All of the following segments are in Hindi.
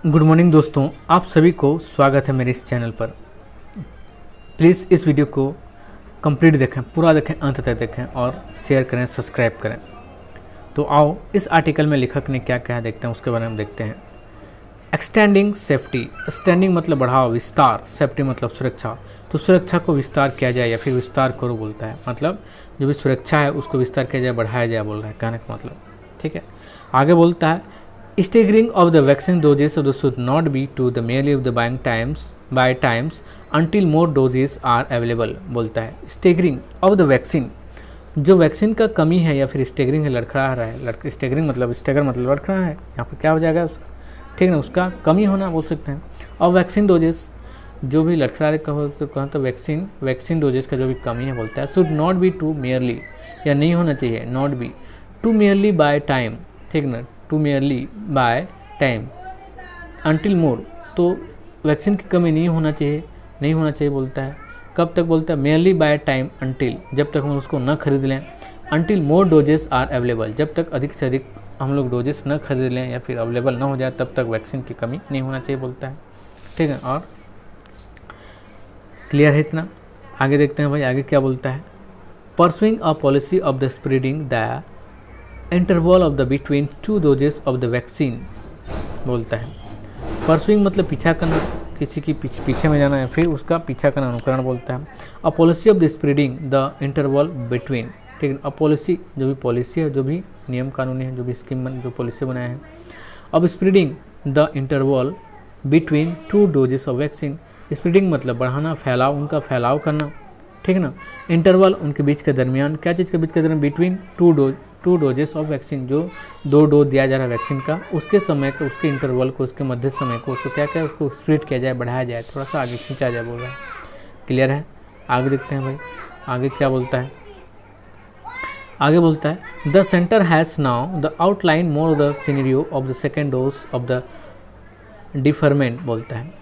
गुड मॉर्निंग दोस्तों, आप सभी को स्वागत है मेरे इस चैनल पर। प्लीज़ इस वीडियो को कंप्लीट देखें, पूरा देखें, अंत तक देखें और शेयर करें, सब्सक्राइब करें। तो आओ इस आर्टिकल में लेखक ने क्या कहा देखते हैं, उसके बारे में देखते हैं। एक्सटेंडिंग सेफ्टी, एक्सटेंडिंग मतलब बढ़ाओ, विस्तार, सेफ्टी मतलब सुरक्षा। तो सुरक्षा को विस्तार किया जाए या फिर विस्तार करो बोलता है, मतलब जो भी सुरक्षा है उसको विस्तार किया जाए, बढ़ाया जाए बोल रहा है, कहने का मतलब। ठीक है, आगे बोलता है staggering of the vaccine doses should not be to the merely of the buying times until more doses are available बोलता है। staggering of the vaccine, जो वैक्सीन का कमी है या फिर स्टेगरिंग है, लड़खड़ा रहा है, स्टेगरिंग मतलब स्टेगर मतलब लड़खड़ा है, यहाँ पर क्या हो जाएगा उसका, ठीक है ना, उसका कमी होना बोल सकते हैं। और वैक्सीन डोजेस जो भी लड़खड़ा का हो तो कहाँ, तो वैक्सीन डोजेस का जो भी कमी है बोलता है, should not be to merely, या नहीं होना चाहिए, not be to merely by time, ठीक ना, to merely by time until more, तो वैक्सीन की कमी नहीं होना चाहिए बोलता है। कब तक बोलता है, मेयरली बाय टाइम अनटिल, जब तक हम उसको न खरीद लें, until more doses are available, जब तक अधिक से अधिक हम लोग डोजेस न खरीद लें या फिर अवेलेबल न हो जाए तब तक वैक्सीन की कमी नहीं होना चाहिए बोलता है। ठीक है, और क्लियर है इतना। आगे देखते हैं भाई, आगे क्या बोलता है। Pursuing a policy of the spreading the interval of the between two doses of the vaccine बोलता है। परसुइंग मतलब पीछा करना, किसी की पीछे में जाना है, फिर उसका पीछा करना, अनुकरण बोलता है। A policy of the spreading the interval between, ठीक है, अ पॉलिसी जो भी पॉलिसी है, जो भी नियम कानूनी है, जो भी स्कीम जो पॉलिसी बनाए हैं। अब spreading the interval between two doses of vaccine, spreading मतलब बढ़ाना, फैलाव, उनका फैलाव करना, ठीक है ना। इंटरवल उनके बीच के दरमियान, क्या चीज़ के बीच के दरमियान, between two doses of vaccine, जो दो डोज दिया जा रहा है वैक्सीन का, उसके समय को, उसके इंटरवल को, उसके मध्य समय को, उसको क्या क्या उसको स्प्लिट किया जाए, बढ़ाया जाए, थोड़ा सा आगे खींचा जाए बोल रहा है। क्लियर है, आगे देखते हैं भाई, आगे क्या बोलता है। आगे बोलता है the centre has now the outline more the scenario of the second dose of the deferment बोलता है।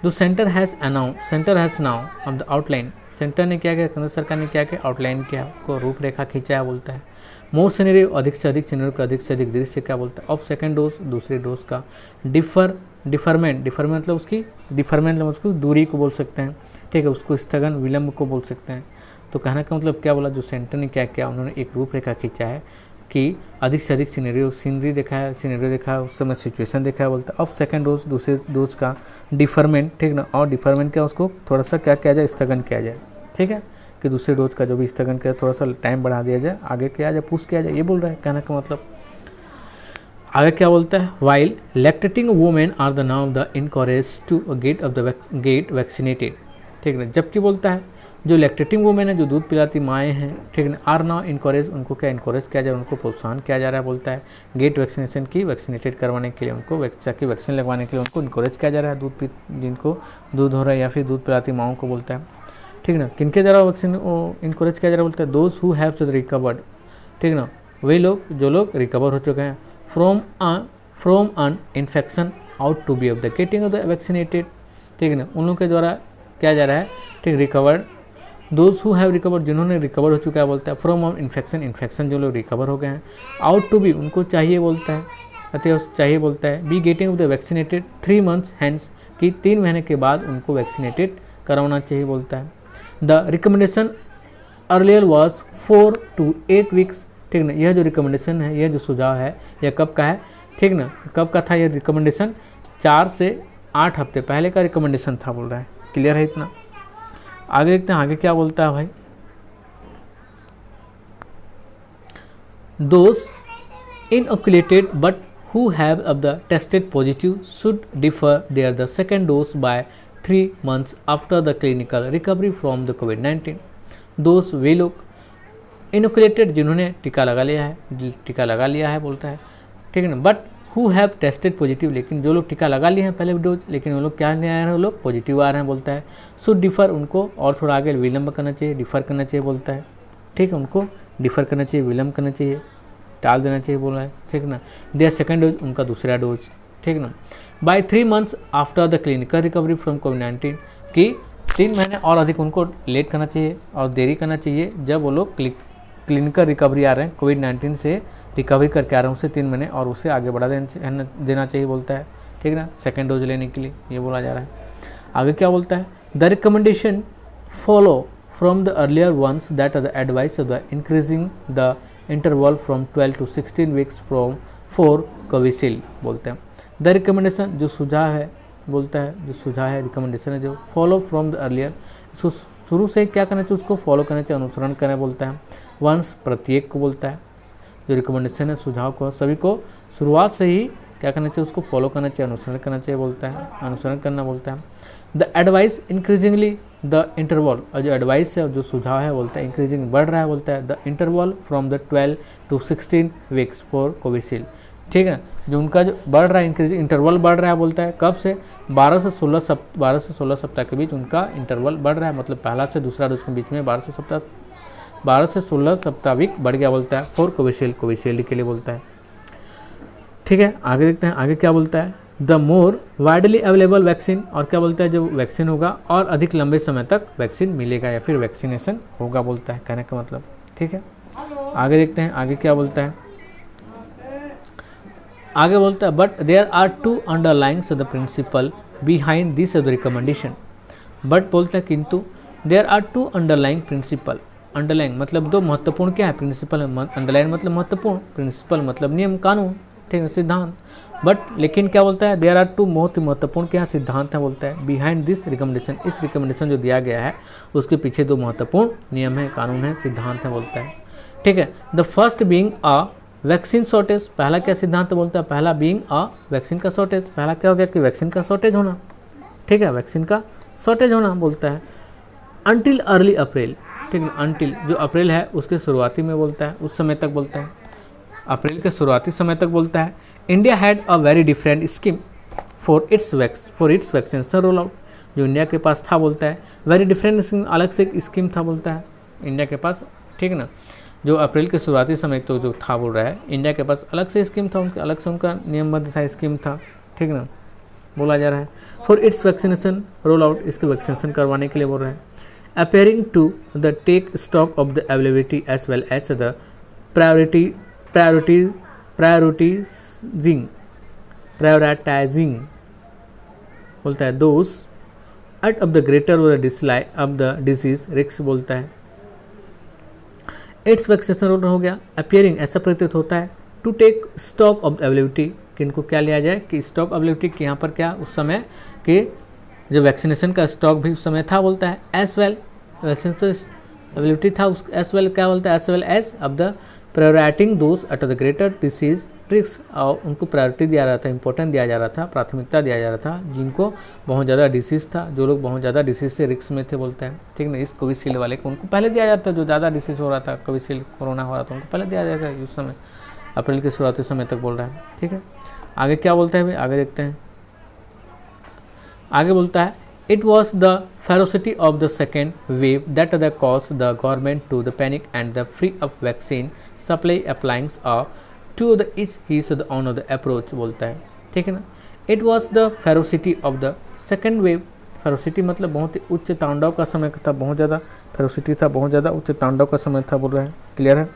The centre has now of the outline, centre ने क्या किया, केंद्र सरकार ने क्या किया, आउटलाइन किया, को रूपरेखा खींचा है बोलता है। मोर सिनेरियो अधिक से अधिक सिनेरियो का अधिक से अधिक दृश्य क्या बोलता है, ऑफ सेकेंड डोज दूसरे डोज का। डिफरमेंट मतलब उसकी डिफरमेंट मतलब उसको दूरी को बोल सकते हैं, ठीक है, उसको स्थगन विलंब को बोल सकते हैं। तो कहने का मतलब क्या बोला, जो सेंटर ने क्या किया, उन्होंने एक रूपरेखा खींचा है कि अधिक से अधिक सीनरी देखा है, उस समय सिचुएशन देखा है बोलता है। ऑफ सेकेंड डोज दूसरे डोज का डिफरमेंट, ठीक ना, और डिफरमेंट क्या, उसको थोड़ा सा क्या किया जाए, स्थगन किया जाए, ठीक है, कि दूसरे डोज का जो भी स्थगन किया थोड़ा सा टाइम बढ़ा दिया जाए, आगे किया जाए, पुश किया जाए, ये बोल रहा है कहने का मतलब। आगे क्या बोलता है, while lactating women are the now the encourage to get vaccinated, ठीक है, जबकि बोलता है जो लैक्टेटिंग वुमेन है, जो दूध पिलाती माएँ हैं, ठीक है, आर नाउ इनकरेज, उनको क्या इनकरेज किया जा रहा है, उनको प्रोत्साहन किया जा रहा है बोलता है। गेट वैक्सीनेशन की, वैक्सीनेटेड करवाने के लिए, उनको वैक्सीन लगवाने के लिए उनको इनकरेज किया जा रहा है, जिनको दूध हो रहा है या फिर दूध पिलाती माओं को बोलता है, ठीक ना। किनके द्वारा वैक्सीन इनकरेज किया जा रहा है बोलता है, दोज हु हैव रिकवर्ड, ठीक ना, वही लोग जो लोग रिकवर हो चुके हैं from an infection out to be of the getting of the vaccinated, ठीक है ना, उन लोगों के द्वारा किया जा रहा है, ठीक, recovered. Those who have recovered, जिन्होंने रिकवर हो चुका है बोलता है, फ्रॉम ऑन इन्फेक्शन जो लोग रिकवर हो गए हैं, आउट टू बी उनको चाहिए बोलता है, अतः चाहिए बोलता है, be getting of the vaccinated 3 months hence, कि 3 महीने के बाद उनको वैक्सीनेटेड करवाना चाहिए बोलता है। The recommendation earlier was 4 to 8 weeks, ठीक ना, यह जो रिकमेंडेशन है, यह जो सुझाव है, यह कब का है, ठीक ना, कब का था यह रिकमेंडेशन, 4 से 8 हफ्ते पहले का रिकमेंडेशन था बोल रहा है। क्लियर है इतना। आगे देखते हैं, आगे क्या बोलता है भाई। दोस इनओकुलेटेड but who have of the tested positive should defer their the second dose by 3 months after the clinical recovery from the COVID-19। दोस्त वे लोग इनोकुलेटेड, जिन्होंने टीका लगा लिया है बोलता है, ठीक है ना, but who have tested positive, लेकिन जो लोग टीका लगा लिए हैं पहले डोज, लेकिन वो लोग क्या नहीं आ रहे हैं, वो लोग पॉजिटिव आ रहे हैं बोलता है। शुड डिफर, उनको और थोड़ा आगे विलम्ब करना चाहिए, डिफर करना चाहिए बोलता है, ठीक है, उनको डिफर करना चाहिए, विलम्ब करना चाहिए, टाल देना चाहिए बोला है, ठीक ना। देयर सेकेंड डोज, उनका दूसरा डोज, ठीक ना, by 3 months after the clinical recovery from कोविड-19, कि 3 महीने और अधिक उनको लेट करना चाहिए और देरी करना चाहिए, जब वो लोग क्लिनिकल रिकवरी आ रहे हैं, कोविड-19 से रिकवरी करके आ रहे हैं, उससे 3 महीने और उससे आगे बढ़ा देना चाहिए बोलता है, ठीक है ना, सेकेंड डोज लेने के लिए ये बोला जा रहा है। आगे क्या बोलता है, the recommendation follow from the earlier ones that are the advice of the increasing the interval from 12 to 16 weeks from for Covishield बोलते हैं। द रिकमेंडेशन जो सुझाव है बोलता है, जो सुझाव है रिकमेंडेशन है जो फॉलो फ्रॉम द अर्लियर, इसको शुरू से क्या करना चाहिए, उसको फॉलो करना चाहिए, अनुसरण करना बोलता है। वंस प्रत्येक को बोलता है, जो रिकमेंडेशन है सुझाव को सभी को शुरुआत से ही क्या करना चाहिए, उसको फॉलो करना चाहिए, अनुसरण करना चाहिए बोलता है, अनुसरण करना बोलता है। The advice increasingly the interval, और जो एडवाइस है और जो सुझाव है बोलता है इंक्रीजिंग बढ़ रहा है बोलता है, the interval from the 12 to 16 weeks for Covishield, ठीक है, जो उनका जो बढ़ रहा है इंक्रीजिंग इंटरवल बढ़ रहा है बोलता है, कब से 12 से 16 सप्ताह के बीच उनका इंटरवल बढ़ रहा है, मतलब पहला से दूसरा डोज के बीच में 12 से 16 सप्ताह वीक बढ़ गया बोलता है, फॉर कोविशील्ड के लिए बोलता है। ठीक है, आगे देखते हैं आगे क्या बोलता है, the more widely available vaccine, और क्या बोलता है जो वैक्सीन होगा और अधिक लंबे समय तक वैक्सीन मिलेगा या फिर वैक्सीनेशन होगा बोलता है, कहने का मतलब। ठीक है, आगे देखते हैं आगे क्या बोलता है, आगे बोलता है but there are two underlying the principle behind this recommendation, but बोलता है किंतु there are two underlying principle, underline मतलब दो महत्वपूर्ण क्या है, प्रिंसिपल अंडरलाइन मतलब महत्वपूर्ण, प्रिंसिपल मतलब नियम कानून, ठीक है, सिद्धांत, बट लेकिन क्या बोलता है देयर आर टू बहुत ही महत्वपूर्ण क्या सिद्धांत है बोलता है, बिहाइंड दिस रिकमेंडेशन, इस रिकमेंडेशन जो दिया गया है उसके पीछे दो महत्वपूर्ण नियम है, कानून है, सिद्धांत है बोलता है। ठीक है, the first being a vaccine shortage, पहला क्या सिद्धांत बोलता है, पहला बीइंग अ वैक्सीन का शॉर्टेज, पहला क्या हो गया कि वैक्सीन का शॉर्टेज होना, ठीक है, वैक्सीन का शॉर्टेज होना बोलता है। अनटिल अर्ली अप्रैल, ठीक है, अनटिल जो अप्रैल है उसके शुरुआती में बोलता है, उस समय तक बोलता है, अप्रैल के शुरुआती समय तक बोलता है। India had a very different scheme for its vaccination roll out, जो इंडिया के पास था बोलता है, वेरी डिफरेंट स्कीम, अलग से एक स्कीम था बोलता है इंडिया के पास, ठीक है ना, जो अप्रैल के शुरुआती समय तो जो था बोल रहा है, इंडिया के पास अलग से स्कीम था, उनके अलग से उनका नियमबद्ध था, स्कीम था, ठीक है ना, बोला जा रहा है। For its vaccination roll out, इसके वैक्सीनेशन करवाने के लिए बोल रहे हैं। Appearing to the take stock of the availability as well as the prioritising बोलता है those at of the greater और डिसलाई ऑफ द डिजीज रिस्क बोलता है। इट्स वैक्सीनेशन रोल हो गया। अपियरिंग ऐसा प्रतीत होता है to take stock of availability, कि इनको क्या लिया जाए कि स्टॉक अवेलेबिलिटी के यहाँ पर क्या उस समय के जो वैक्सीनेशन का स्टॉक भी उस समय था बोलता है, एज वेल वैक्सीनेशन अवेलेबिलिटी था उस एज वेल क्या बोलता है, as well as of the prioritising those at the greater disease risk, और उनको प्रायोरिटी दिया रहा था, इंपॉर्टेंट दिया जा रहा था, प्राथमिकता दिया जा रहा था जिनको बहुत ज़्यादा डिसीज़ था, जो लोग बहुत ज़्यादा डिसीज़ से रिस्क में थे बोलते हैं, ठीक ना। इस कोविशील्ड वाले को उनको पहले दिया जाता है, जो ज़्यादा डिसीज़ हो रहा था, कोविशील्ड कोरोना हो रहा था, उनको पहले दिया जाएगा उस समय, अप्रैल के शुरुआती समय तक बोल रहा है। ठीक है, आगे क्या बोलता है भाई, आगे देखते हैं। आगे बोलता है it was the ferocity of the second wave that caused the government to the panic and the free of vaccine supply applying to the each the on of the approach बोलता है, ठीक है ना। It was the ferocity of the second wave, ferocity मतलब बहुत ही उच्च तांडव का समय था, बहुत ज़्यादा ferocity था, बहुत ज़्यादा उच्च तांडव का समय था बोल रहा है, क्लियर है।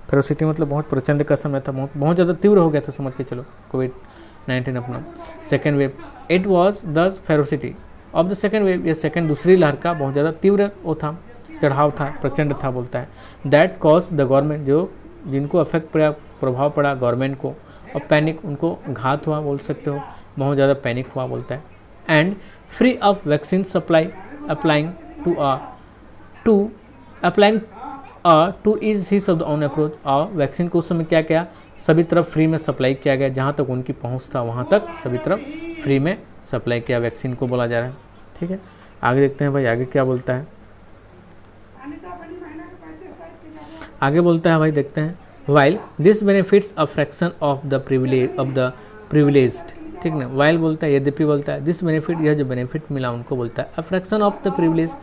ferocity मतलब बहुत प्रचंड का समय था, बहुत ज़्यादा तीव्र हो गया था, समझ के चलो कोविड-19 अपना second wave. It was the ferocity of the second wave, ये सेकेंड दूसरी लहर का बहुत ज़्यादा तीव्र वो था, चढ़ाव था, प्रचंड था बोलता है। दैट कॉज द गवर्नमेंट, जो जिनको अफेक्ट पड़ा, प्रभाव पड़ा गवर्नमेंट को, और पैनिक उनको घात हुआ बोल सकते हो, बहुत ज़्यादा पैनिक हुआ बोलता है। And free of vaccine supply applying two is he of the on approach, और वैक्सीन को उस समय क्या किया, सभी तरफ फ्री में सप्लाई किया गया, जहाँ तक उनकी पहुँच था वहाँ तक सभी तरफ फ्री में सप्लाई किया वैक्सीन को बोला जा रहा है। ठीक है, आगे देखते हैं भाई आगे क्या बोलता है। आगे बोलता है भाई देखते हैं, while this benefits a fraction of the privileged, ठीक ना। वाइल बोलता है यद्यपि बोलता है दिस बेनिफिट, यह जो बेनिफिट मिला उनको बोलता है a fraction of the privilege,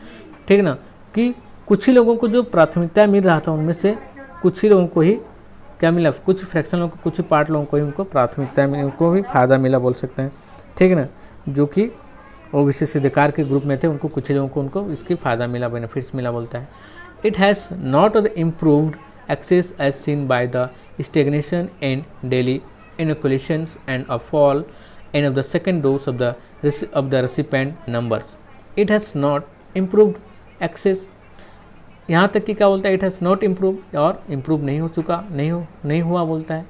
ठीक ना, कि कुछ ही लोगों को जो प्राथमिकता मिल रहा था उनमें से कुछ ही लोगों को ही क्या मिला, कुछ फ्रैक्शन लोगों को, कुछ पार्ट लोगों को ही उनको प्राथमिकता मिली, उनको भी फ़ायदा मिला बोल सकते हैं, ठीक है ना, जो कि वो विशेष अधिकार के ग्रुप में थे, उनको कुछ लोगों को उनको इसकी फ़ायदा मिला, बेनिफिट्स मिला बोलता है। It has not the improved access as seen by the stagnation in daily inoculations and a fall and of the second dose of the recipient numbers. It has not improved access. यहाँ तक कि क्या बोलता है, इट हैज़ नॉट इम्प्रूव, और इम्प्रूव नहीं हो चुका, नहीं हुआ बोलता है.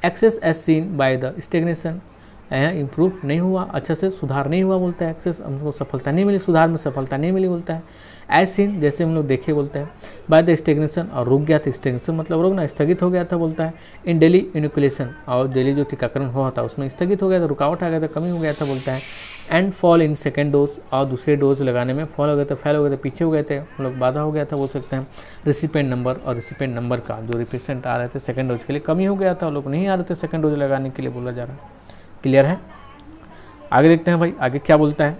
Access as seen by the stagnation, improve नहीं हुआ, अच्छा से सुधार नहीं हुआ बोलता है. एक्सेस हमको सफलता नहीं मिली, सुधार में सफलता नहीं मिली बोलता है. एज सीन जैसे हम लोग देखे बोलता है. बाय द स्टेग्नेशन, और रुक गया था. स्टेग्नेशन मतलब रोकना, स्थगित हो गया था बोलता है. इन डेली इनोकुलेशन, और डेली जो टीकाकरण हुआ था उसमें स्थगित हो गया था, रुकावट आ गया था, कमी हो गया था बोलता है. And fall in second dose, और दूसरे डोज लगाने में फॉल हो गया था, फेल हो गया था, पीछे हो गए थे हम लोग, बाधा हो गया था बोल सकते हैं. रिसिपेंट नंबर, और रिसिपेंट नंबर का जो रिप्रेजेंट आ रहे थे सेकंड डोज के लिए कमी हो गया था, लोग नहीं आ रहे थे सेकंड डोज लगाने के लिए बोला जा रहा है. क्लियर है. आगे देखते हैं भाई आगे क्या बोलता है.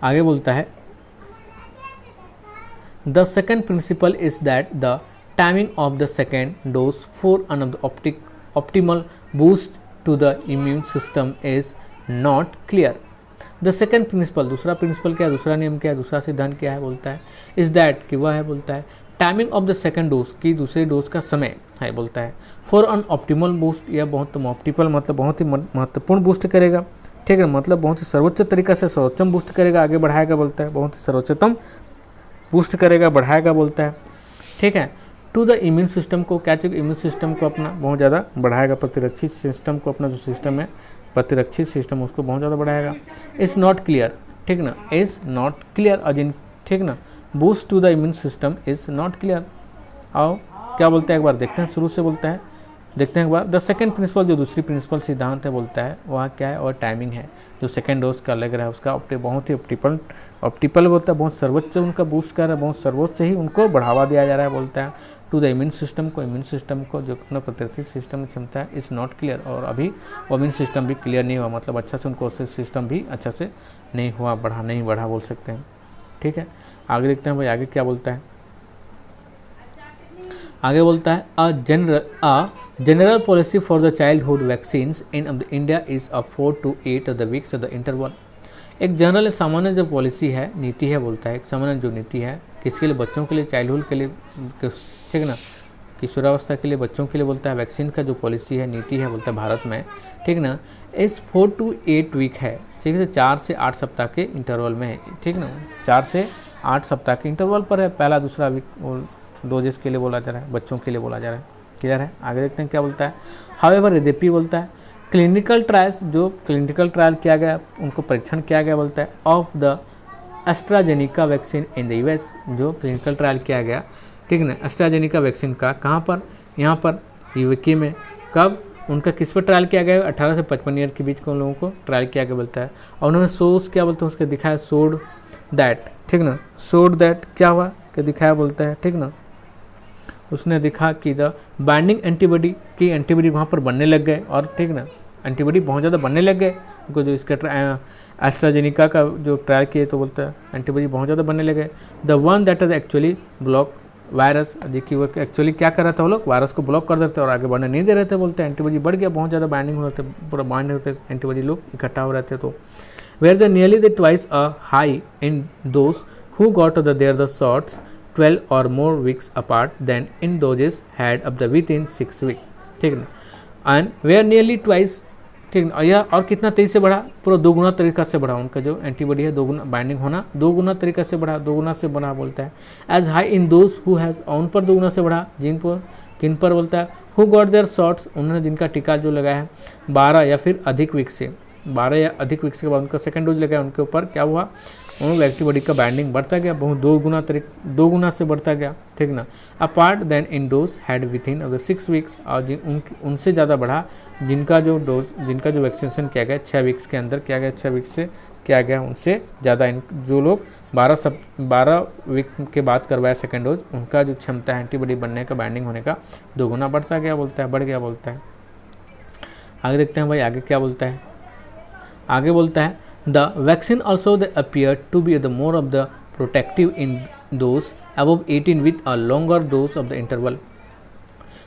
आगे बोलता है the second principle is that the timing of the second dose for an optimal boost to the immune system is not clear. The second principle, दूसरा प्रिंसिपल क्या है, दूसरा नियम क्या है, दूसरा सिद्धांत क्या है बोलता है. इज दैट कि वह है बोलता है timing of the second dose की दूसरे डोज का समय है बोलता है. फॉर अन ऑप्टिमल बूस्ट, यह बहुत ऑप्टिमल मतलब बहुत ही महत्वपूर्ण बूस्ट करेगा. ठीक है, मतलब बहुत ही सर्वोच्च तरीका से सर्वोच्चम बूस्ट करेगा, आगे बढ़ाएगा बोलता है. बहुत ही सर्वोच्चतम बूस्ट करेगा, बढ़ाएगा बोलता है. ठीक है. टू द इम्यून सिस्टम को, क्या चाहिए, इम्यून सिस्टम को अपना बहुत ज़्यादा बढ़ाएगा, प्रतिरक्षी सिस्टम को, अपना जो सिस्टम है प्रतिरक्षी सिस्टम उसको बहुत ज़्यादा बढ़ाएगा. इज़ नॉट क्लियर, ठीक ना, इज़ नॉट क्लियर अजिन, ठीक ना, boost to the immune system is not clear. आओ क्या बोलते हैं एक बार देखते हैं, शुरू से बोलता है, देखते हैं एक बार. द सेकेंड प्रिंसिपल, जो दूसरी प्रिंसिपल सिद्धांत है बोलता है वह क्या है, और टाइमिंग है. जो सेकेंड डोज का लग रहा है उसका बहुत ही ऑप्टिपल बोलता है, बहुत सर्वोच्च उनका बूस्ट कर रहा है, बहुत सर्वोच्च ही उनको बढ़ावा दिया जा रहा है बोलता है. टू द इम्यून सिस्टम को जो अपना प्रतिरक्षी सिस्टम में क्षमता है इज़ नॉट क्लियर, और अभी वो इम्यून सिस्टम भी क्लियर नहीं हुआ, मतलब अच्छा से उनको सिस्टम भी अच्छा से नहीं हुआ, नहीं बढ़ा बोल सकते हैं. ठीक है. आगे देखते हैं भाई आगे क्या बोलता है. आगे बोलता है a general policy for the childhood vaccines in India is a 4 to 8 of the weeks of the interval. एक जनरल सामान्य जो पॉलिसी है, नीति है बोलता है, एक सामान्य जो नीति है किसके लिए, बच्चों के लिए, चाइल्डहुड के लिए, ठीक ना, किशोरावस्था के लिए, बच्चों के लिए बोलता है. वैक्सीन का जो पॉलिसी है, नीति है बोलता है भारत में, ठीक ना, इस 4 to 8 वीक है, ठीक है, 4 से 8 सप्ताह के इंटरवल में है, ठीक ना, 4 से 8 सप्ताह के इंटरवल पर है. पहला दूसरा वीक डोजेस के लिए बोला जा रहा है, बच्चों के लिए बोला जा रहा है. क्लियर है. आगे देखते हैं क्या बोलता है. हाउएवर यद्यपि बोलता है क्लिनिकल ट्रायल्स, जो क्लिनिकल ट्रायल किया गया, उनको परीक्षण किया गया बोलता है, of the AstraZeneca vaccine in the US, जो क्लिनिकल ट्रायल किया गया, ठीक ना, एस्ट्राजेनिका वैक्सीन का, कहाँ पर, यहाँ पर यूके में. कब, उनका किस पर ट्रायल किया गया, 18 से 55 ईयर के बीच के लोगों को ट्रायल किया गया बोलता है. और उन्होंने सोर्स क्या बोलते हैं उसके दिखाया, शोड दैट, ठीक ना, शोड दैट क्या हुआ कि दिखाया बोलता है, ठीक ना, उसने दिखा कि द बाइंडिंग एंटीबॉडी की एंटीबॉडी वहाँ पर बनने लग गए, और ठीक ना, एंटीबॉडी बहुत ज़्यादा बनने लग गए उनको, जो इसका एस्ट्राजेनिका का जो ट्रायल किए तो बोलता है एंटीबॉडी बहुत ज़्यादा बनने लगे. The one that is actually block virus, देखिए वो एक्चुअली क्या कर रहा था, वो लोग वायरस को ब्लॉक कर देते और आगे बढ़ने नहीं दे रहे थे बोलते हैं. एंटीबॉडी बढ़ गया, बहुत ज़्यादा बाइंडिंग हो रहे थे, पूरा बाइंड होते एंटीबॉडी लोग इकट्ठा हो रहे थे. तो where the nearly the twice a high in those who got the there the shots 12 or more weeks apart than in doses had up the within 6 weeks, ठीक ना, and were nearly twice, ठीक ना, यह और कितना तेजी से बढ़ा, पूरा 2 गुना तरीका से बढ़ा, उनका जो एंटीबॉडी है 2 गुना बाइंडिंग होना 2 गुना तरीका से बढ़ा, 2 गुना से बढ़ा बोलता है. As high in those who has, उन पर 2 गुना से बढ़ा, किन पर बोलता है, हु गॉट देयर शॉट्स, उन्होंने जिनका टीका जो लगाया है 12 या फिर अधिक वीक से, 12 या अधिक वीक के बाद उनका सेकंड डोज लगाया, उनके ऊपर क्या हुआ, उन एंटीबॉडी का बाइंडिंग बढ़ता गया, बहुत 2 गुना से बढ़ता गया, ठीक ना. Apart then in those had with in of the 6 weeks, और उनसे ज़्यादा बढ़ा जिनका जो डोज, जिनका जो वैक्सीनेशन किया गया 6 वीक्स के अंदर किया गया, 6 वीक्स से किया गया, उनसे ज़्यादा जो लोग 12 वीक के बाद करवाया सेकेंड डोज, उनका जो क्षमता है एंटीबॉडी बनने का, बाइंडिंग होने का 2 गुना बढ़ता गया बोलता है, बढ़ गया बोलता है. आगे देखते हैं भाई आगे क्या बोलता है. आगे बोलता है the vaccine also they appeared to be the more of the protective in those above 18 with a longer dose of the interval.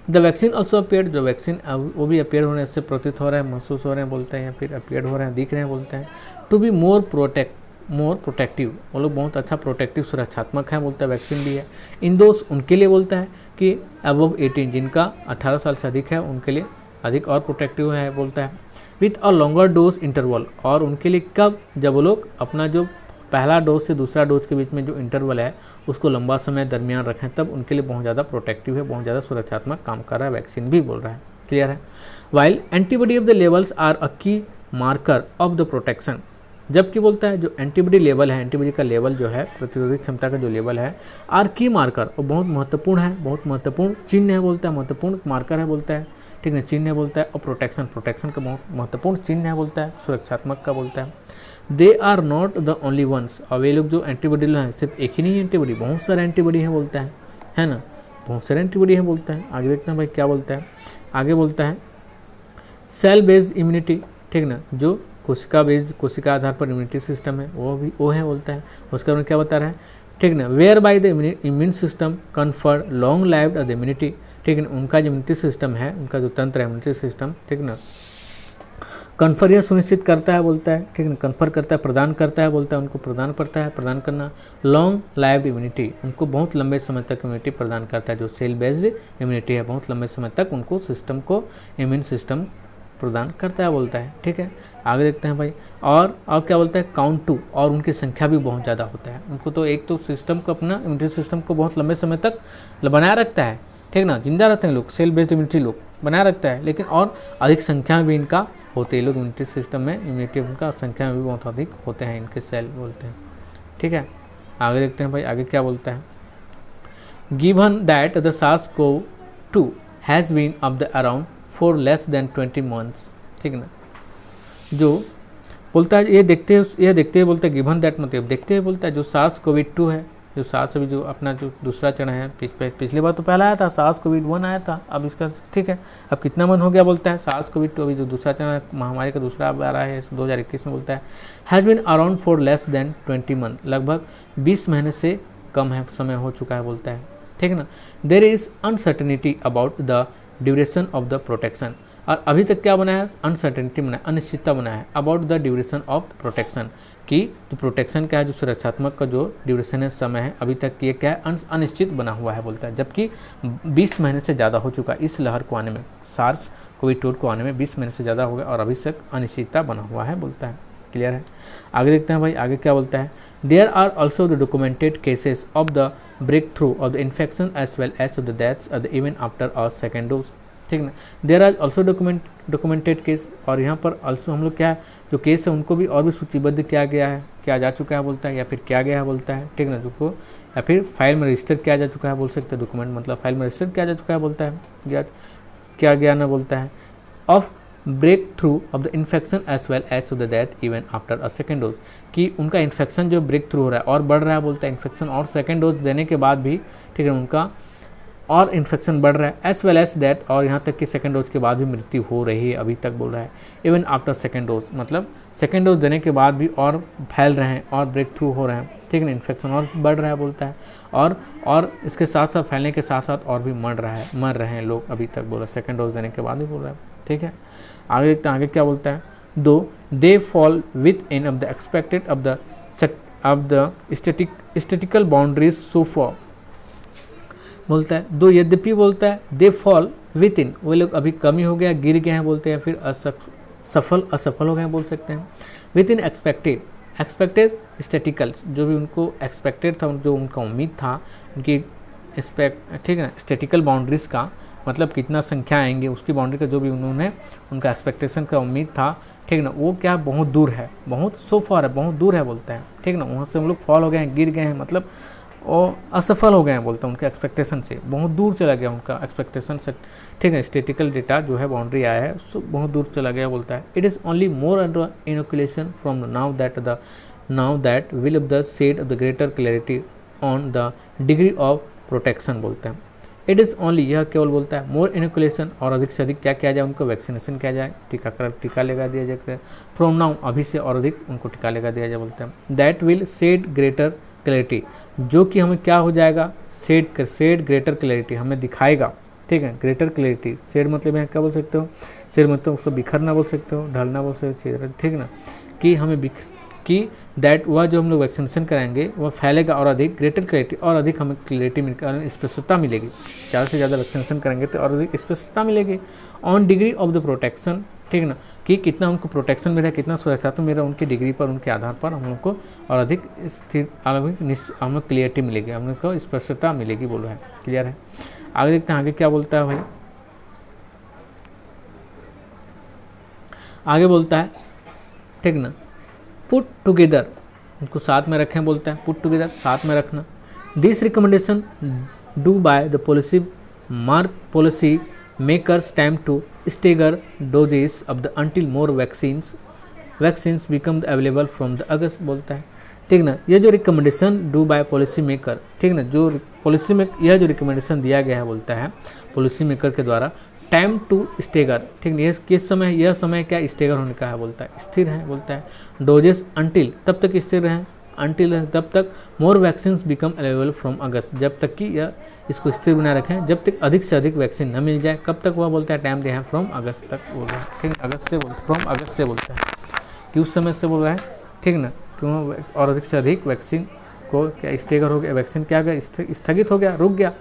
The vaccine also appeared, जो वैक्सीन वो भी अपीयर होने से प्रतीत हो रहे हैं, महसूस हो रहे हैं बोलते हैं, या फिर अपीयर हो रहे हैं, दिख रहे हैं बोलते हैं. टू बी मोर प्रोटेक्टिव, वो लोग बहुत अच्छा प्रोटेक्टिव सुरक्षात्मक है बोलता है, वैक्सीन भी है. इन दोस्त उनके लिए बोलता है कि अबव 18, जिनका 18 साल से अधिक है, उनके लिए अधिक और प्रोटेक्टिव है बोलता है। With a longer dose interval, और उनके लिए कब, जब वो लोग अपना जो पहला डोज से दूसरा डोज के बीच में जो इंटरवल है उसको लंबा समय दरमियान रखें, तब उनके लिए बहुत ज़्यादा प्रोटेक्टिव है, बहुत ज़्यादा सुरक्षात्मक काम कर रहा है वैक्सीन भी बोल रहा है। क्लियर है। While antibody of the levels are a key marker of the protection, जबकि बोलता है जो एंटीबॉडी लेवल है, एंटीबॉडी का लेवल जो है, प्रतिरोधी क्षमता का जो लेवल है, आर की मार्कर, और बहुत महत्वपूर्ण है, बहुत महत्वपूर्ण चिन्ह है बोलता है, महत्वपूर्ण मार्कर है बोलता है, ठीक है, चिन्ह है बोलता है। और प्रोटेक्शन का बहुत महत्वपूर्ण चिन्ह है बोलता है, सुरक्षात्मक का बोलता है। They are not the only ones, अब ये लोग जो एंटीबॉडी हैं सिर्फ एक ही नहीं एंटीबॉडी, बहुत सारे एंटीबॉडी है बोलता है ना, बहुत सारे एंटीबॉडी है बोलता है। आगे देखते हैं भाई क्या बोलता है। आगे बोलता है सेल बेस्ड इम्यूनिटी, ठीक ना, जो कोशिका आधार पर इम्यूनिटी सिस्टम है वो है बोलता है। उसके बारे में क्या बता रहा है, ठीक ना, where by the immune system confer long lived the immunity, ठीक है, उनका जो इम्यूनिटी सिस्टम है, उनका जो तंत्र है इम्यूनिटी सिस्टम, ठीक ना, कन्फर यह सुनिश्चित करता है बोलता है, ठीक है, कन्फर करता है, प्रदान करता है बोलता है, उनको प्रदान करता है, प्रदान करना, लॉन्ग लाइव्ड इम्यूनिटी, उनको बहुत लंबे समय तक इम्यूनिटी प्रदान करता है, जो सेल बेस्ड इम्यूनिटी है, बहुत लंबे समय तक उनको सिस्टम को इम्यून सिस्टम प्रदान करता है बोलता है। ठीक है, आगे देखते हैं भाई। और क्या बोलता है, काउंट टू, और उनकी संख्या भी बहुत ज़्यादा होता है। उनको तो एक तो सिस्टम को, अपना इम्यूनिटी सिस्टम को बहुत लंबे समय तक बनाए रखता है, ठीक ना, जिंदा रहते हैं लोग, सेल बेस्ड इम्यूनिटी लोग बनाए रखता है, लेकिन और अधिक संख्या में भी इनका होते हैं लोग इम्यूनिटी सिस्टम में, इम्यूनिटी उनका संख्या में भी बहुत अधिक होते हैं इनके सेल बोलते हैं। ठीक है, आगे देखते हैं भाई, आगे क्या बोलता है। Given that the SARS-CoV-2 has been of the around for less than 20 months, ठीक ना, जो बोलता है ये देखते हुए बोलता है, गिवन दैट मतलब देखते हुए बोलता है, जो SARS-CoV-2 है, जो सार्स अभी जो अपना जो दूसरा चरण है, पिछली बार तो पहला आया था, SARS-CoV-1 आया था, अब इसका ठीक है, अब कितना मंथ हो गया बोलता है, SARS-CoV-2 अभी जो दूसरा चरण महामारी का दूसरा आ रहा है 2021 में, बोलता है has been around for less than 20 month, लगभग 20 महीने से कम है समय हो चुका है बोलता है। ठीक है ना, there is uncertainty about the duration of the protection, और अभी तक क्या बना है, अनसर्टेनिटी बना है, अनिश्चितता बना है, about the duration of protection, कि जो प्रोटेक्शन का है, जो सुरक्षात्मक का जो ड्यूरेशन है, समय है, अभी तक ये क्या है, अनिश्चित बना हुआ है बोलता है, जबकि 20 महीने से ज़्यादा हो चुका है इस लहर को आने में, SARS-CoV-2 को आने में 20 महीने से ज़्यादा हो गया, और अभी तक अनिश्चितता बना हुआ है बोलता है। क्लियर है, आगे देखते हैं भाई, आगे क्या बोलता है। There are also the documented cases of the breakthrough of the infection as well as of the deaths even after a second dose, ठीक ना। There are also documented case, और यहाँ पर ऑल्सो हम लोग क्या है, जो केस है उनको भी और भी सूचीबद्ध किया गया है, किया जा चुका है बोलता है, या फिर किया गया है बोलता है, ठीक ना, जो या फिर फाइल में रजिस्टर किया जा चुका है बोल सकते हैं, डॉक्यूमेंट मतलब फाइल में रजिस्टर किया जा चुका है बोलता है, या क्या गया ना बोलता है, of breakthrough of the infection as well as of the death even after a second dose, कि उनका इन्फेक्शन जो ब्रेक थ्रू हो रहा है और बढ़ रहा है बोलता है, इन्फेक्शन और सेकेंड डोज देने के बाद भी, ठीक है, उनका और इन्फेक्शन बढ़ रहा है, एज वेल एज डेथ, और यहाँ तक कि सेकेंड डोज के बाद भी मृत्यु हो रही है, अभी तक बोल रहा है, इवन आफ्टर सेकेंड डोज, मतलब सेकेंड डोज देने के बाद भी और फैल रहे हैं और ब्रेक थ्रू हो रहे हैं, ठीक है ना, इन्फेक्शन और बढ़ रहा है बोलता है, और इसके साथ साथ फैलने के साथ साथ और भी मर रहे हैं लोग, अभी तक बोल रहा है, सेकेंड डोज देने के बाद भी बोल रहा है। ठीक है, आगे देखते हैं, आगे क्या बोलता है। दो they fall with in of the expected of the statistical boundaries so for, बोलता है दो यद्यपि बोलता है दे फॉल विथ इन, वो लोग अभी कमी हो गया, गिर गए हैं बोलते हैं, फिर असफल हो गए हैं बोल सकते हैं। विथ इन एक्सपेक्टेड स्टैटिकल्स, जो भी उनको एक्सपेक्टेड था, जो उनका उम्मीद था, उनकी ठीक है ना, स्टैटिकल बाउंड्रीज का मतलब कितना संख्या आएंगे उसकी बाउंड्री का जो भी उन्होंने उनका एक्सपेक्टेशन का उम्मीद था, ठीक ना, वो क्या बहुत दूर है, बहुत सो फार है, बहुत दूर है बोलता है, ठीक ना, वहाँ से हम लोग फॉल हो गए हैं, गिर गए हैं, मतलब वो असफल हो गए हैं बोलता है, उनके एक्सपेक्टेशन से बहुत दूर चला गया उनका एक्सपेक्टेशन से, ठीक है, स्टैटिकल डेटा जो है बाउंड्री आया है सो बहुत दूर चला गया बोलता है। It is only more under inoculation from now that will of the said of the greater clarity on the degree of protection बोलता है। इट इज़ ओनली, यह केवल बोलता है, मोर इनोकुलेशन, और अधिक से अधिक क्या किया जाए, उनको वैक्सीनेशन किया जाए, टीका लगा दिया जाए, फ्रॉम नाउ, अभी से और अधिक उनको टीका लगा दिया जाए बोलते हैं। That will said greater clarity, जो कि हमें क्या हो जाएगा, सेड ग्रेटर क्लैरिटी हमें दिखाएगा, ठीक है, ग्रेटर क्लैरिटी, सेड मतलब यहाँ क्या बोल सकते हो, सेड मतलब उसको बिखरना बोल सकते हो, ढलना बोल सकते हो, ठीक ना, कि कि दैट वह जो हम लोग वैक्सीनेशन कराएंगे वह फैलेगा और अधिक ग्रेटर क्लैरिटी और अधिक हमें क्लैरिटी मिल स्पष्टता मिलेगी। ज़्यादा से ज़्यादा वैक्सीनेशन करेंगे तो और अधिक स्पष्टता मिलेगी। On degree of the protection, ठीक ना, कि कितना उनको प्रोटेक्शन मिला, कितना सुरक्षा तो मेरा उनकी डिग्री पर, उनके आधार पर हम लोग को और अधिक स्थिर हम लोग क्लियरिटी मिलेगी, हम लोग को स्पष्टता मिलेगी, बोलो है। क्लियर है। आगे देखते हैं आगे क्या बोलता है भाई। आगे बोलता है, ठीक ना, पुट टुगेदर, उनको साथ में रखें, बोलता है पुट टुगेदर, साथ में रखना। This recommendation do by the policy makers time to stagger doses of the until more vaccines become available from the August, बोलता है, ठीक ना। ये जो recommendation do by policy maker, ठीक ना, जो पॉलिसी में यह जो रिकमेंडेशन दिया गया है, बोलता है पॉलिसी मेकर के द्वारा, टाइम टू स्टेगर, ठीक ना, किस समय, यह समय क्या स्टेगर होने का है, बोलता है स्थिर है, बोलता है डोजेस अंटिल, तब तक स्थिर रहें, अंटिल तब तक more vaccines become available from August, जब तक कि यह इसको स्थिर बनाए रखें, जब तक अधिक से अधिक वैक्सीन न मिल जाए। कब तक वह बोलता है, टाइम दिया है फ्रॉम अगस्त तक बोल रहा है, ठीक है, अगस्त से फ्रॉम अगस्त से बोलता है कि उस समय से बोल रहा है, ठीक ना, क्यों, और अधिक से अधिक वैक्सीन को क्या स्टेगर हो गया, वैक्सीन क्या गया, स्थगित हो गया, रुक गया,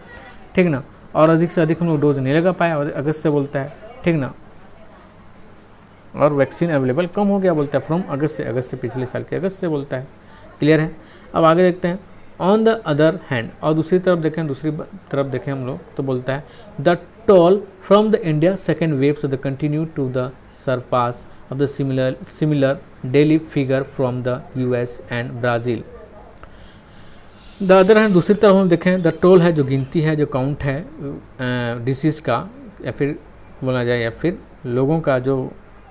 ठीक ना, और अधिक से अधिक हम लोग डोज नहीं लगा पाए, और अगस्त से बोलता है, ठीक ना, और वैक्सीन अवेलेबल कम हो गया, बोलता है फ्रॉम अगस्त से पिछले साल के अगस्त से, बोलता है। क्लियर है। अब आगे देखते हैं, ऑन द अदर हैंड, और दूसरी तरफ देखें हम लोग, तो बोलता है the toll from the India second wave the continue to the surpass of the similar daily figure from the US and Brazil. The other hand, दूसरी तरफ हम देखें, द टोल है जो गिनती है, जो काउंट है डिसीज़ का, या फिर बोला जाए, या फिर लोगों का जो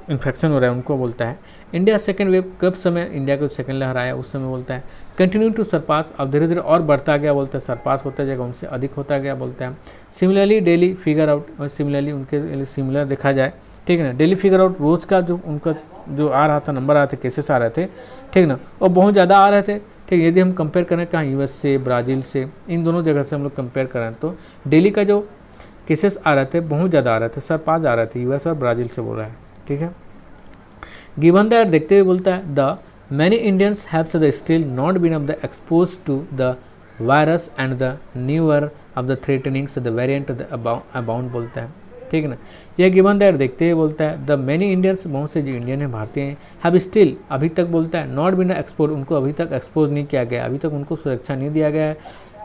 इन्फेक्शन हो रहा है उनको, बोलता है इंडिया सेकेंड वेव, कब समय इंडिया को सेकेंड लहर आया उस समय, बोलता है कंटिन्यू टू सरपास, अब धीरे धीरे और बढ़ता गया, बोलता है सरपास होता जाएगा, उनसे अधिक होता गया, बोलता है। सिमिलरली डेली फिगर आउट, और सिमिलरली उनके सिमिलर देखा जाए, ठीक है ना, डेली फिगर आउट, रोज़ का जो उनका जो आ रहा था, नंबर आ रहे थे, केसेस आ रहे थे, ठीक ना, और बहुत ज़्यादा आ रहे थे, ठीक। यदि हम कंपेयर करें कहाँ, यूएस से, ब्राज़ील से, इन दोनों जगह से हम लोग कंपेयर करें तो डेली का जो केसेस आ रहे थे बहुत ज़्यादा आ रहे थे, सरपास आ रहे थे यूएस और ब्राज़ील से, बोल रहा है, ठीक है। गिवन दैट, देखते हुए बोलता है, the many Indians have still not been of the expose to the virus and the newer of the threatenings the variant the abound, बोलता है, ठीक है ना। यह गिवन दैट देखते हुए बोलता है, द मैनी इंडियंस, बहुत से जो इंडियन है, भारतीय हैं, हैव स्टिल, अभी तक बोलता है, नॉट बीन एक्सपोज, उनको अभी तक एक्सपोज नहीं किया गया, अभी तक उनको सुरक्षा नहीं दिया गया है,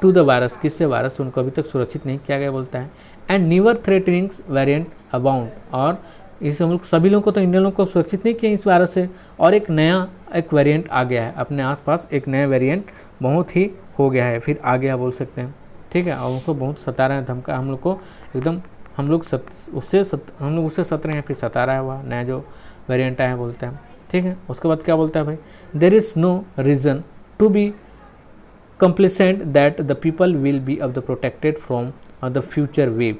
टू द वायरस, किससे, वायरस, उनको अभी तक सुरक्षित नहीं किया गया, बोलता है। एंड न्यूअर थ्रेटनिंग्स वेरिएंट अबाउंड, और इस हम लोग सभी लोगों को, तो इंडियन लोगों को सुरक्षित नहीं किया इस वायरस से, और एक वेरिएंट आ गया है अपने आसपास, एक नया वेरिएंट बहुत ही हो गया है, फिर आ गया बोल सकते हैं, ठीक है, और उनको बहुत सता रहे हैं, धमका, हम लोग को एकदम, हम लोग उससे सत रहे हैं, फिर सता रहा है वह नया जो वेरिएंट आया है, बोलता है, ठीक है। उसके बाद क्या बोलता है भाई, there is no reason to be complacent that the people will be of the protected from the future wave.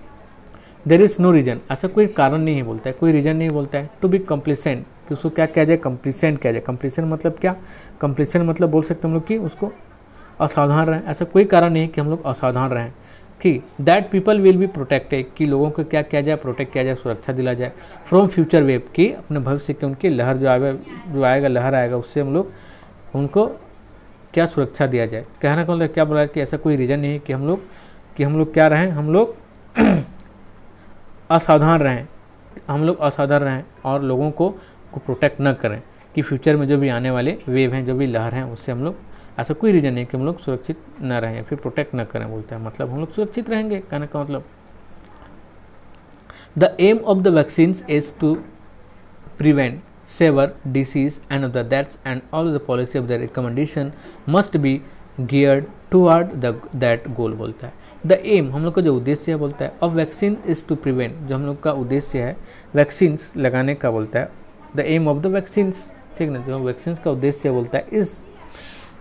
There is no reason, ऐसा कोई कारण नहीं है, बोलता है, कोई रीज़न नहीं, बोलता है, to be complacent, कि उसको क्या किया जाए, complacent किया जाए। complacent मतलब क्या, complacent मतलब बोल सकते हम लोग कि उसको असावधान रहें, ऐसा कोई कारण नहीं है कि हम लोग असावधान रहें, कि that people will be protected, कि लोगों को क्या किया जाए, प्रोटेक्ट किया जाए, सुरक्षा दिला जाए, फ्रॉम फ्यूचर वेव, की अपने भविष्य के उनकी लहर जो आएगा लहर आएगा, उससे हम लोग उनको क्या सुरक्षा दिया जाए। कहने का मतलब क्या बोला है कि ऐसा कोई रीज़न नहीं है कि हम लोग क्या रहें, हम लोग असावधान रहें, और लोगों को प्रोटेक्ट न करें, कि फ्यूचर में जो भी आने वाले वेव हैं, जो भी लहर हैं, उससे हम लोग, ऐसा कोई रीज़न नहीं कि हम लोग सुरक्षित न रहें, फिर प्रोटेक्ट न करें, बोलता है, मतलब हम लोग सुरक्षित रहेंगे। कहने का मतलब, the aim of the vaccines is to prevent severe disease and of the deaths, and all the policy of the recommendation must be geared toward that goal, बोलता है। द एम, हम लोग का जो उद्देश्य है, बोलता है, of vaccine is to prevent, जो हम लोग का उद्देश्य है वैक्सीन्स लगाने का, बोलता है, the aim of the vaccines, ठीक ना, जो वैक्सीन्स का उद्देश्य है, बोलता है, इज,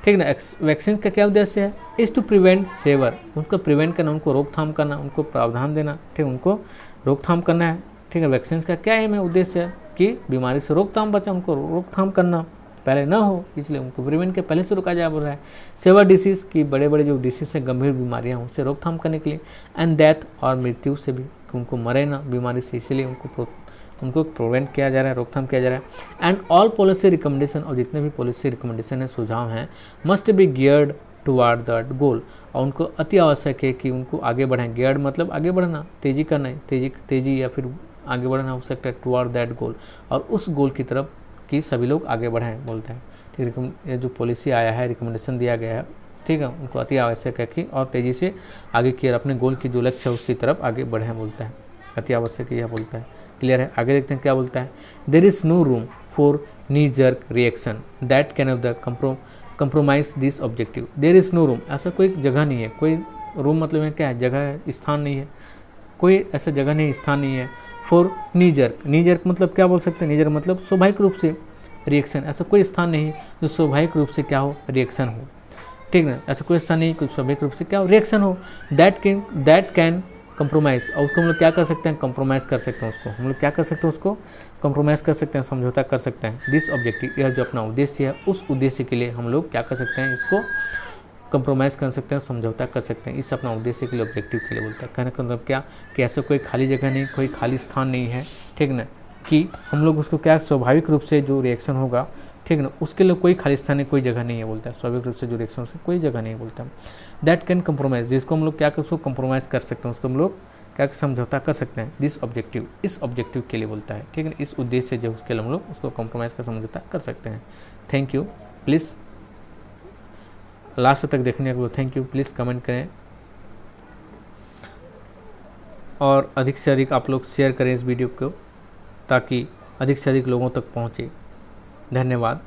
ठीक ना, वैक्सीन का क्या उद्देश्य है, इज टू प्रिवेंट सेवर, उनको प्रिवेंट करना, उनको रोकथाम करना, उनको प्रावधान देना, ठीक, उनको रोकथाम करना है, ठीक है। वैक्सीन का क्या एम है, उद्देश्य है कि बीमारी से रोकथाम बचा, उनको रोकथाम करना पहले ना हो, इसलिए उनको प्रिवेंट के पहले से रोका जा रहा है। सेवर डिसीज़ की, बड़े बड़े जो डिसीज़ है, गंभीर बीमारियां, उनसे रोकथाम करने के लिए, एंड डेथ, और मृत्यु से भी, कि उनको मरे ना बीमारी से, इसलिए उनको उनको प्रिवेंट किया जा रहा है, रोकथाम किया जा रहा है। एंड ऑल पॉलिसी रिकमेंडेशन, और जितने भी पॉलिसी रिकमेंडेशन है, सुझाव हैं, must be geared toward that goal, और उनको अति आवश्यक है कि उनको आगे बढ़ाएं। गियर्ड मतलब आगे बढ़ना, तेजी करना है, तेजी या फिर आगे बढ़ना हो सकता है, टुवार्ड दैट गोल, और उस गोल की तरफ कि सभी लोग आगे बढ़ाएं बोलते हैं। ठीक है, ये जो पॉलिसी आया है, रिकमेंडेशन दिया गया है, ठीक है, उनको अति आवश्यक है कि और तेज़ी से आगे की अपने गोल की जो लक्ष्य है उसकी तरफ आगे बढ़ें बोलता है, अति आवश्यक यह बोलता है। क्लियर है, आगे देखते हैं क्या बोलता है। There is no room for knee jerk reaction that can of the compromise this objective. There is no room, ऐसा कोई जगह नहीं है, कोई रूम मतलब है क्या है, जगह है, स्थान नहीं है, कोई ऐसा जगह नहीं, स्थान नहीं है। फॉर नी जर्क मतलब क्या बोल सकते हैं, नी जर्क मतलब स्वाभाविक रूप से रिएक्शन, ऐसा कोई स्थान नहीं जो स्वाभाविक रूप से क्या हो, रिएक्शन हो। ठीक ना, ऐसा कोई स्थान नहीं कुछ स्वाभाविक रूप से क्या हो, रिएक्शन हो। दैट कैन कंप्रोमाइज़, और उसको हम लोग क्या कर सकते हैं, कंप्रोमाइज़ कर सकते हैं, उसको हम लोग क्या कर सकते हैं, उसको कंप्रोमाइज़ कर सकते हैं, समझौता कर सकते हैं। दिस ऑब्जेक्टिव, यह जो अपना उद्देश्य है, उस उद्देश्य के लिए हम लोग क्या कर सकते हैं, इसको कंप्रोमाइज़ कर सकते हैं, समझौता कर सकते हैं, इस अपना उद्देश्य के लिए, ऑब्जेक्टिव के लिए बोलता है। कहने का मतलब क्या कि ऐसा कोई खाली जगह नहीं, कोई खाली स्थान नहीं है, ठीक ना, कि हम लोग उसको क्या स्वाभाविक रूप से जो रिएक्शन होगा, ठीक ना, उसके लिए कोई खाली स्थान नहीं, कोई जगह नहीं है बोलता है, स्वाभाविक रूप से जो रिएक्शन उसकी कोई जगह नहीं बोलता है। दैट कैन कंप्रोमाइज़, जिसको हम लोग क्या कर, उसको कंप्रोमाइज़ कर सकते हैं, उसको हम लोग क्या समझौता कर सकते हैं। दिस ऑब्जेक्टिव, इस ऑब्जेक्टिव के लिए बोलता है, ठीक है, इस उद्देश्य जो उसके लिए हम लोग उसको कंप्रोमाइज़ का समझौता कर सकते हैं। थैंक यू, प्लीज़ लास्ट तक देखने के लिए थैंक यू, प्लीज़ कमेंट करें और अधिक से अधिक आप लोग शेयर करें इस वीडियो को, ताकि अधिक से अधिक लोगों तक पहुँचे। धन्यवाद।